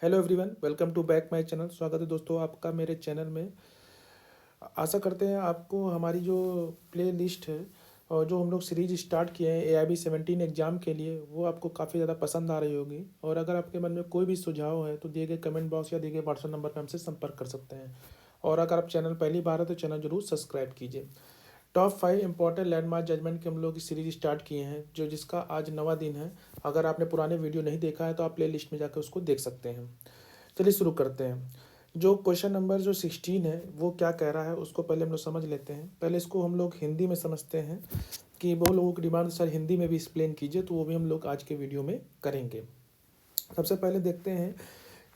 Hello everyone, welcome to back my channel. स्वागत है दोस्तों आपका मेरे चैनल में। आशा करते हैं आपको हमारी जो प्ले लिस्ट है और जो हम लोग सीरीज स्टार्ट किए हैं AIB 17 एग्ज़ाम के लिए, वो आपको काफ़ी ज़्यादा पसंद आ रही होगी। और अगर आपके मन में कोई भी सुझाव है तो दिए गए कमेंट बॉक्स या दिए गए व्हाट्सएप नंबर पर हमसे संपर्क कर सकते हैं। और अगर आप चैनल पहली बार है तो चैनल जरूर सब्सक्राइब कीजिए। टॉप 5 इंपॉर्टेंट लैंडमार्क जजमेंट के हम लोग सीरीज स्टार्ट किए हैं, जो जिसका आज 9वां दिन है। अगर आपने पुराने वीडियो नहीं देखा है तो आप प्ले लिस्ट में जाकर उसको देख सकते हैं। चलिए शुरू करते हैं। जो क्वेश्चन नंबर जो 16 है वो क्या कह रहा है उसको पहले हम लोग समझ लेते हैं। पहले इसको हम लोग हिंदी में समझते हैं कि वो लोगों की डिमांड सर हिंदी में भी एक्सप्लेन कीजिए, तो वो भी हम लोग आज के वीडियो में करेंगे। सबसे पहले देखते हैं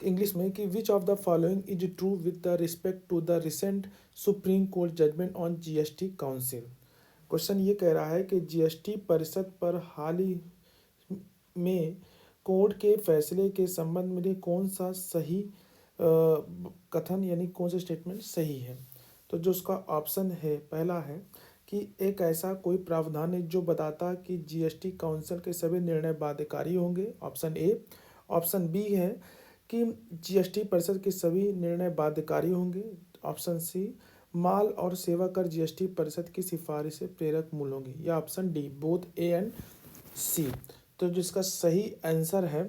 इंग्लिश में कि which of the following is true with the respect to the recent Supreme Court judgment on GST council. Question ये कह रहा है कि GST परिषद पर हाल ही में कोर्ट के फैसले के संबंध में कौन सा सही कथन यानी कौन सा स्टेटमेंट सही है। तो जो उसका ऑप्शन है पहला है कि एक ऐसा कोई प्रावधान है जो बताता कि GST काउंसिल के सभी निर्णय बाध्यकारी होंगे, ऑप्शन ए। ऑप्शन बी है कि GST परिषद के सभी निर्णय बाध्यकारी होंगे, ऑप्शन सी। माल और सेवा कर GST परिषद की सिफारिश से प्रेरक मूल होंगी, या option D both A and C. तो जिसका सही आंसर है,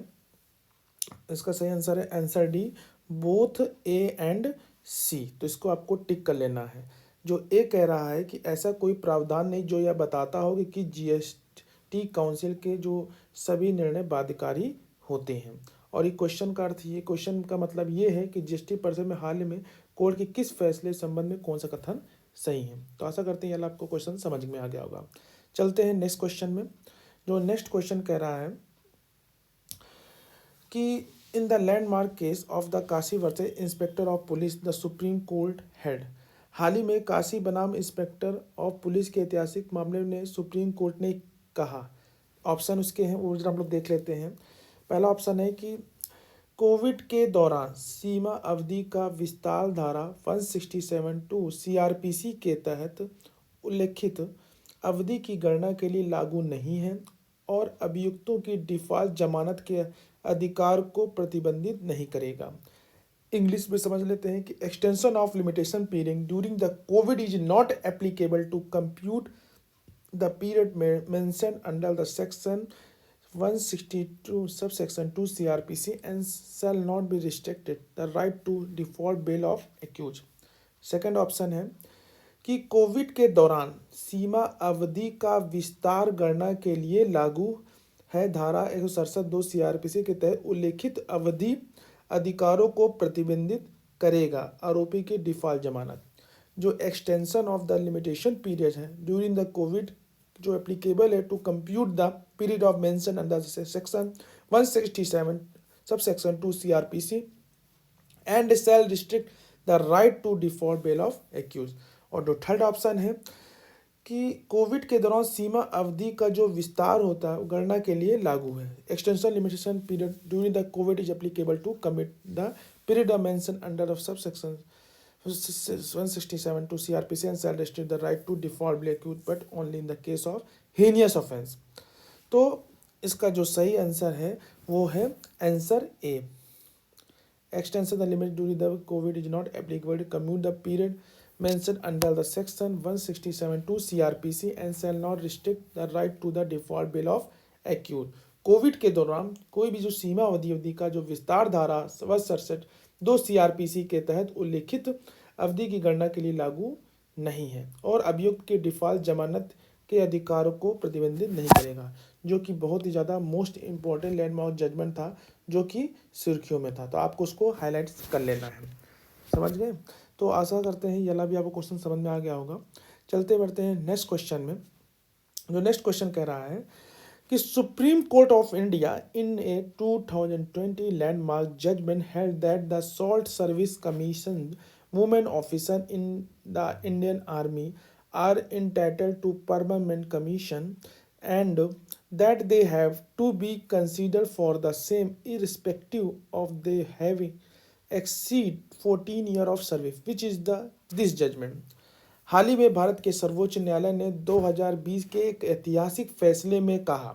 इसका सही आंसर है answer D both A and C. तो इसको आपको टिक कर लेना है। जो ए कह रहा है कि ऐसा कोई प्रावधान नहीं जो यह बताता हो कि GST काउंसिल के जो सभी निर्णय बाध्यकारी होते हैं। और ये क्वेश्चन का अर्थ, ये क्वेश्चन का मतलब ये है कि GST परिषद में हाल में कोर्ट के किस फैसले संबंध में कौन सा कथन सही है। तो आशा करते हैं ये आपको क्वेश्चन समझ में आ गया होगा। चलते हैं नेक्स्ट क्वेश्चन में। जो नेक्स्ट क्वेश्चन कह रहा है कि in the landmark case of the Kashi versus inspector of police the supreme court held. हाल ही में काशी बनाम इंस्पेक्टर ऑफ पुलिस के ऐतिहासिक मामले में सुप्रीम कोर्ट ने कहा। ऑप्शन उसके हैं, वो जरा हम लोग देख लेते हैं। पहला ऑप्शन है कि कोविड के दौरान सीमा अवधि का विस्तार धारा 167(2) CRPC के तहत उल्लेखित अवधि की गणना के लिए लागू नहीं है और अभियुक्तों की डिफॉल्ट जमानत के अधिकार को प्रतिबंधित नहीं करेगा। इंग्लिश में समझ लेते हैं कि extension of limitation period during the covid is not applicable to compute the period mention under the section 162 subsection 2 CRPC and shall not be restricted the right to default bail of accused। Second option है कि Covid के दौरान सीमा अवधि का विस्तार गणना के लिए लागू है। धारा 167(2) CRPC के तहत उल्लेखित अवधि अधिकारों को प्रतिबंधित करेगा आरोपी की डिफॉल्ट जमानत। जो extension of the limitation period है ड्यूरिंग द कोविड जो एप्लीकेबल है to compute the period of mention under section 167 subsection 2 CRPC and shall restrict the right to default bail of accuse. और जो थर्ड ऑप्शन है कि Covid के दौरान सीमा अवधि का जो विस्तार होता है गणना के लिए लागू है। Extension limitation period during the covid is applicable to commit the period of mention under of subsection 167 to CRPC and shall restrict the right to default be accused but only in the case of heinous offense। तो इसका जो सही answer है वो है answer A. Extension the limit during the covid is not applicable to commute the period mentioned under the section 167(2) CRPC and shall not restrict the right to the default bail of accused। Covid के दौरान कोई भी जो सीमा अवधि का जो विस्तार धारा 167(2) CRPC के तहत उल्लिखित अवधि की गणना के लिए लागू नहीं है और अभियुक्त के डिफॉल्ट जमानत के अधिकारों को प्रतिबंधित नहीं करेगा। जो कि बहुत ही ज़्यादा मोस्ट इम्पॉर्टेंट लैंडमार्क जजमेंट था जो कि सुर्खियों में था, तो आपको उसको हाईलाइट कर लेना है। समझ गए? तो आशा करते हैं ये भी आपको क्वेश्चन समझ में आ गया होगा। चलते बढ़ते हैं नेक्स्ट क्वेश्चन में। जो नेक्स्ट क्वेश्चन कह रहा है कि Supreme Court of India in a 2020 landmark judgment held that the short service commission women officer in the Indian army are entitled to permanent commission and that they have to be considered for the same irrespective of they having exceed 14 year of service which is the this judgment। हाल ही में भारत के सर्वोच्च न्यायालय ने 2020 के एक ऐतिहासिक फैसले में कहा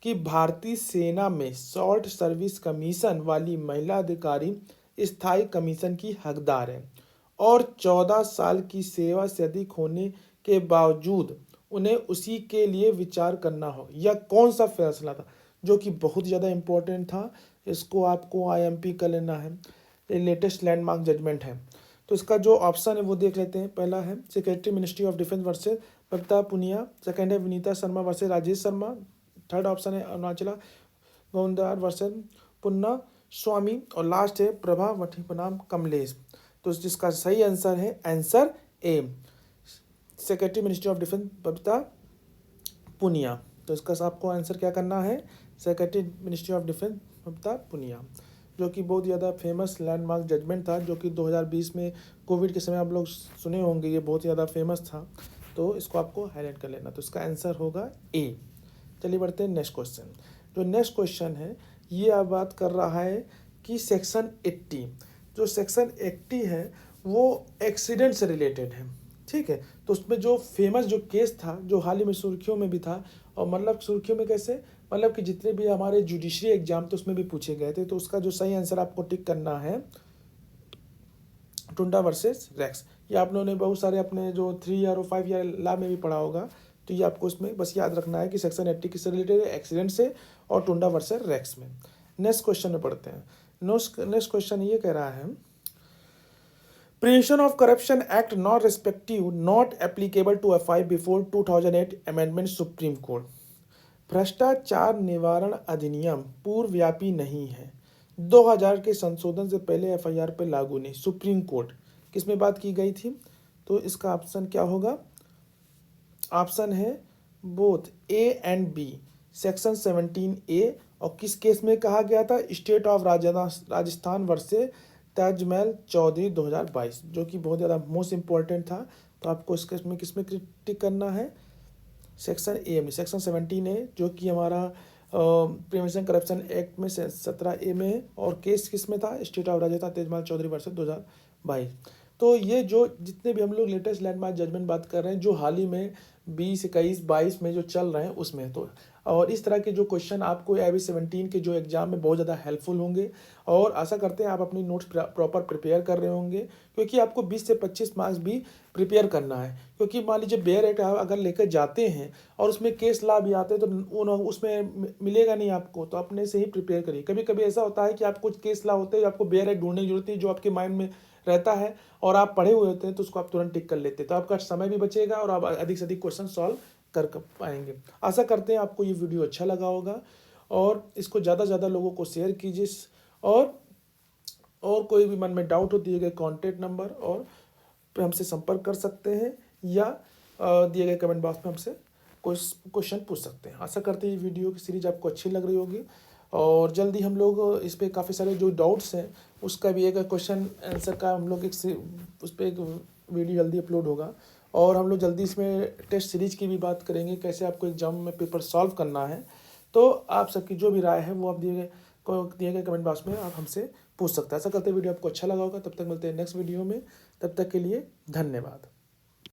कि भारतीय सेना में शॉर्ट सर्विस कमीशन वाली महिला अधिकारी स्थायी कमीशन की हकदार है और 14 साल की सेवा से अधिक होने के बावजूद उन्हें उसी के लिए विचार करना हो। यह कौन सा फैसला था जो कि बहुत ज़्यादा इम्पोर्टेंट था, इसको आपको आईएमपी कर लेना है। ये लेटेस्ट लैंडमार्क जजमेंट है। तो इसका जो ऑप्शन है वो देख लेते हैं। पहला है secretary ministry of defence versus Babita Punia, second है Vinita Sharma versus Rajesh Sharma, third option है अरुणाचला गौंदार वर्सेस पुन्ना स्वामी और लास्ट है प्रभा वठी बनाम कमलेश। तो जिसका सही आंसर है answer A, secretary ministry of defence Babita Punia. तो इसका आपको आंसर क्या करना है, secretary ministry of defence Babita Punia, जो कि बहुत ज़्यादा फेमस लैंडमार्क जजमेंट था, जो कि 2020 में कोविड के समय आप लोग सुने होंगे, ये बहुत ज़्यादा फेमस था। तो इसको आपको हाईलाइट कर लेना। तो इसका आंसर होगा ए। चलिए बढ़ते हैं नेक्स्ट क्वेश्चन। जो नेक्स्ट क्वेश्चन है ये आप बात कर रहा है कि सेक्शन 80, जो सेक्शन 80 है वो एक्सीडेंट से रिलेटेड है, ठीक है। तो उसमें जो फेमस जो केस था, जो हाल ही में सुर्खियों में भी था, और मतलब सुर्खियों में कैसे, मतलब कि जितने भी हमारे जुडिशरी एग्जाम थे उसमें भी पूछे गए थे। तो उसका जो सही आंसर आपको टिक करना है टुंडा वर्सेस रेक्स। ये आप लोगों ने बहुत सारे अपने जो 3 ईयर और 5 ईयर लॉ में भी पढ़ा होगा। तो ये आपको इसमें बस याद रखना है कि सेक्शन 80 किससे रिलेटेड है, एक्सीडेंट से, और टुंडा वर्सेस रेक्स में। नेक्स्ट क्वेश्चन में पढ़ते हैं। नेक्स्ट क्वेश्चन ये कह रहा है prevention of corruption act not respective not applicable to FI before 2008 amendment Supreme Court. भ्रष्टाचार निवारण अधिनियम पूर्वव्यापी नहीं है, 2000 के संशोधन से पहले एफआईआर पर लागू नहीं। सुप्रीम कोर्ट किसमें बात की गई थी? तो इसका ऑप्शन क्या होगा? ऑप्शन है both A and B, section 17A। और किस केस में कहा गया था? State of Rajasthan versus Tajmahal Chaudhary 2022, जो कि बहुत ज़्यादा मोस्ट इम्पोर्टेंट था। तो आपको इस केस में किसमें क्रिटिक करना है? सेक्शन ए में, सेक्शन 17A, जो कि हमारा प्रिवेंशन करप्शन एक्ट में 17A में है। और केस किस में था? State of Rajasthan Tajmahal Chaudhary versus 2022। तो ये जो जितने भी हम लोग लेटेस्ट लैंडमार्क जजमेंट बात कर रहे हैं, जो हाल ही में 20, 21, 22 में जो चल रहे हैं उसमें, तो और इस तरह के जो क्वेश्चन आपको AIB 17 के जो एग्जाम में बहुत ज़्यादा हेल्पफुल होंगे। और आशा करते हैं आप अपनी नोट्स प्रॉपर प्रिपेयर कर रहे होंगे, क्योंकि आपको 20 से 25 मार्क्स भी प्रिपेयर करना है। क्योंकि मान लीजिए बेयर एक्ट अगर लेकर जाते हैं और उसमें केस ला भी आते हैं तो उसमें मिलेगा नहीं आपको, तो अपने से ही प्रिपेयर करिए। कभी कभी ऐसा होता है कि आपको केस ला होते हैं, आपको बेयर एक्ट ढूंढने की जरूरत नहीं, जो आपके माइंड में रहता है और आप पढ़े हुए होते हैं, तो उसको आप तुरंत टिक कर लेते हैं। तो आपका समय भी बचेगा और आप अधिक से अधिक क्वेश्चन सॉल्व कर पाएंगे। आशा करते हैं आपको ये वीडियो अच्छा लगा होगा, और इसको ज़्यादा से ज़्यादा लोगों को शेयर कीजिए। और कोई भी मन में डाउट हो, दिए गए कॉन्टैक्ट नंबर और पे हमसे संपर्क कर सकते हैं, या दिए गए कमेंट बॉक्स में हमसे कोई क्वेश्चन पूछ सकते हैं। आशा करते हैं ये वीडियो की सीरीज आपको अच्छी लग रही होगी, और जल्दी हम लोग इस पर काफ़ी सारे जो डाउट्स हैं उसका भी एक क्वेश्चन आंसर का हम लोग उस पर एक वीडियो जल्दी अपलोड होगा। और हम लोग जल्दी इसमें टेस्ट सीरीज की भी बात करेंगे, कैसे आपको एग्जाम में पेपर सॉल्व करना है। तो आप सबकी जो भी राय है वो आप दिए गए कमेंट बॉक्स में आप हमसे पूछ सकते हैं। ऐसा करते वीडियो आपको अच्छा लगा होगा। तब तक मिलते हैं नेक्स्ट वीडियो में, तब तक के लिए धन्यवाद।